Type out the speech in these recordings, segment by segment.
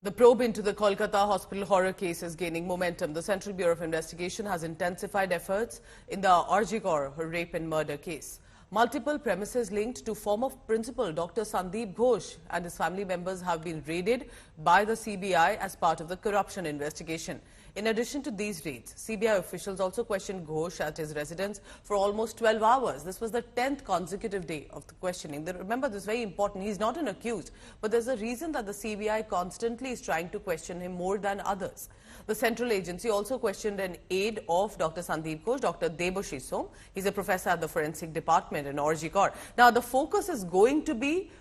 The probe into the Kolkata hospital horror case is gaining momentum. The Central Bureau of Investigation has intensified efforts in the RG Kaur rape and murder case. Multiple premises linked to former principal Dr. Sandeep Ghosh and his family members have been raided by the CBI as part of the corruption investigation. In addition to these raids, CBI officials also questioned Ghosh at his residence for almost 12 hours. This was the 10th consecutive day of the questioning. Remember, this is very important. He's not an accused, but there's a reason that the CBI constantly is trying to question him more than others. The central agency also questioned an aide of Dr. Sandeep Ghosh, Dr. Debashish Som. He's a professor at the forensic department in RG Kaur. Now, the focus is going to be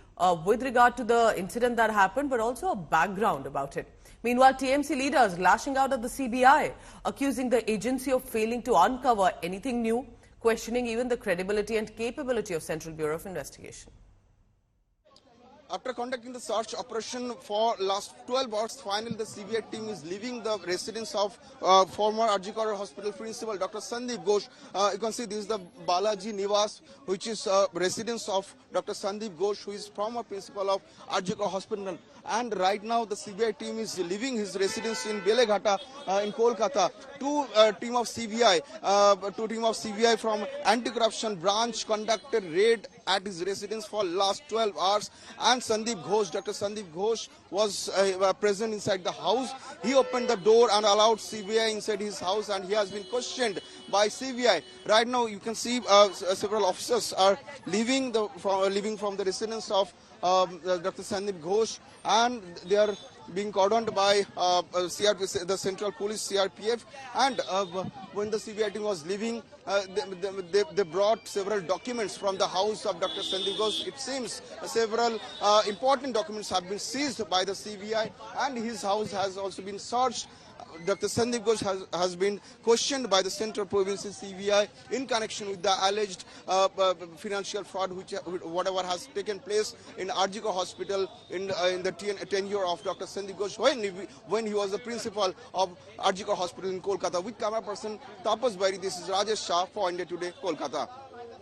with regard to the incident that happened, but also a background about it. Meanwhile, TMC leaders lashing out at the CBI, accusing the agency of failing to uncover anything new, questioning even the credibility and capability of Central Bureau of Investigation. After conducting the search operation for last 12 hours, finally the CBI team is leaving the residence of former RG Kaur Hospital principal Dr. Sandeep Ghosh. You can see this is the Balaji Nivas, which is residence of Dr. Sandeep Ghosh, who is former principal of RG Kaur Hospital. And right now the CBI team is leaving his residence in Beleghata in Kolkata. Two team of CBI from anti-corruption branch conducted raid at his residence for last 12 hours. And Sandeep Ghosh, Dr. Sandeep Ghosh was present inside the house. He opened the door and allowed CBI inside his house, and he has been questioned by CBI. Right now you can see several officers are leaving from the residence of Dr. Sandeep Ghosh, and they are being cordoned by CRPF, the Central Police CRPF. And when the CBI team was leaving, they brought several documents from the house of Dr. Sandeep Ghosh. It seems several important documents have been seized by the CBI, and his house has also been searched. Dr. Sandeep Ghosh has been questioned by the Central Provincial CBI in connection with the alleged financial fraud, whatever has taken place in RG Kaur Hospital in the tenure of Dr. Sandeep Ghosh when he was the principal of RG Kaur Hospital in Kolkata. With camera person Tapas Bairi, this is Rajesh Shah for India Today, Kolkata.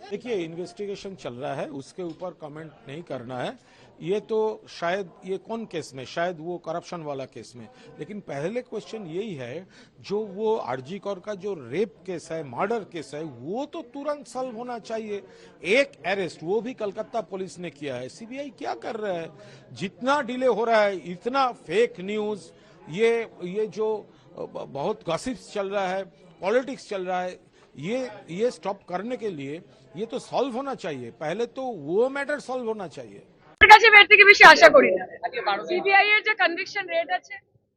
देखिए, investigation चल रहा है, उसके ऊपर comment नहीं करना है. ये तो शायद ये कौन केस में, शायद वो करप्शन वाला केस में. लेकिन पहले क्वेश्चन यही है, जो वो आरजी कौर का जो रेप केस है, मर्डर केस है, वो तो तुरंत सॉल्व होना चाहिए. एक अरेस्ट वो भी कलकत्ता पुलिस ने किया है. सीबीआई क्या कर रहा है? जितना डिले हो रहा है, इतना फेक न्यूज, ये जो बहुत गॉसिप्स चल रहा है, पॉलिटिक्स चल रहा है, ये स्टॉप करने के लिए ये तो सॉल्व होना चाहिए. पहले तो वो मैटर सॉल्व होना चाहिए. কাছে বের থেকে বেশি আশা করি না. সিবিআই এর যে কনভিকশন রেট আছে,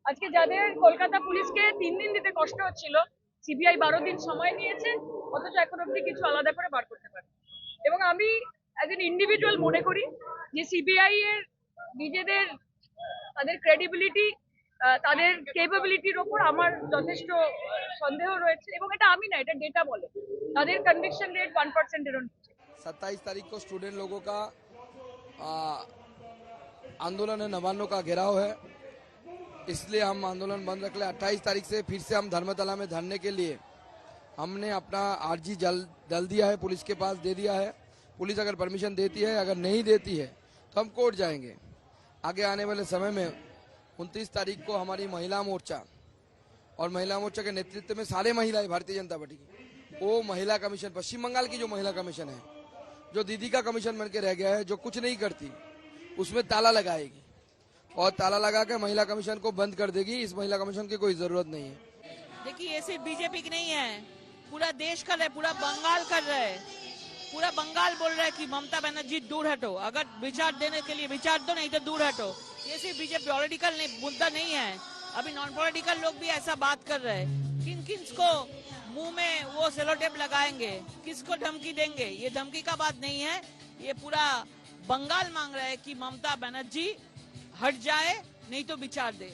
আজকে যাদের কলকাতা পুলিশকে 3 দিন দিতে কষ্ট হচ্ছিল, সিবিআই 12 দিন সময় নিয়েছে, অথচ এখন অবধি কিছু আলাদা করে বার করতে পারে. এবং আমি অ্যাজ এন ইন্ডিভিজুয়াল মনে করি যে সিবিআই এর নিজেদের তাদের ক্রেডিবিলিটি, তাদের কেপাবিলিটির উপর আমার যথেষ্ট সন্দেহ রয়েছে. এবং এটা আমি না, এটা ডেটা বলে. তাদের কনভিকশন রেট 1% এর নিচে. 27 तारीख को स्टूडेंट लोगों का आंदोलन है, नवान्नों का घेराव है, इसलिए हम आंदोलन बंद रख ले. 28 तारीख से फिर से हम धर्मतला में धरने के लिए हमने अपना आरजी डाल दिया है, पुलिस के पास दे दिया है. पुलिस अगर परमिशन देती है, अगर नहीं देती है तो हम कोर्ट जाएंगे. आगे आने वाले समय में 29 तारीख को हमारी महिला मोर्चा और महिला मोर्चा के नेतृत्व में सारे महिलाएं, भारतीय जनता पार्टी की, वो महिला कमीशन, पश्चिम बंगाल की जो महिला कमीशन है, जो दीदी का कमीशन बन के रह गया है, जो कुछ नहीं करती, उसमें ताला लगाएगी और ताला लगा के महिला कमीशन को बंद कर देगी. इस महिला कमीशन की कोई जरूरत नहीं है. देखिए, ये सिर्फ बीजेपी की नहीं है, पूरा देश कर रहा है, पूरा बंगाल कर रहा है. पूरा बंगाल बोल रहा है कि ममता बनर्जी दूर हटो, अगर विचार देने के लिए विचार दो, नहीं तो दूर हटो. ये सिर्फ बीजेपी पॉलिटिकल मुद्दा नहीं है. अभी नॉन पॉलिटिकल लोग भी ऐसा बात कर रहे हैं. किन को मुंह में वो सेलोटेप लगाएंगे, किसको धमकी देंगे? ये धमकी का बात नहीं है. ये पूरा बंगाल मांग रहा है कि ममता बनर्जी हट जाए, नहीं तो विचार दे.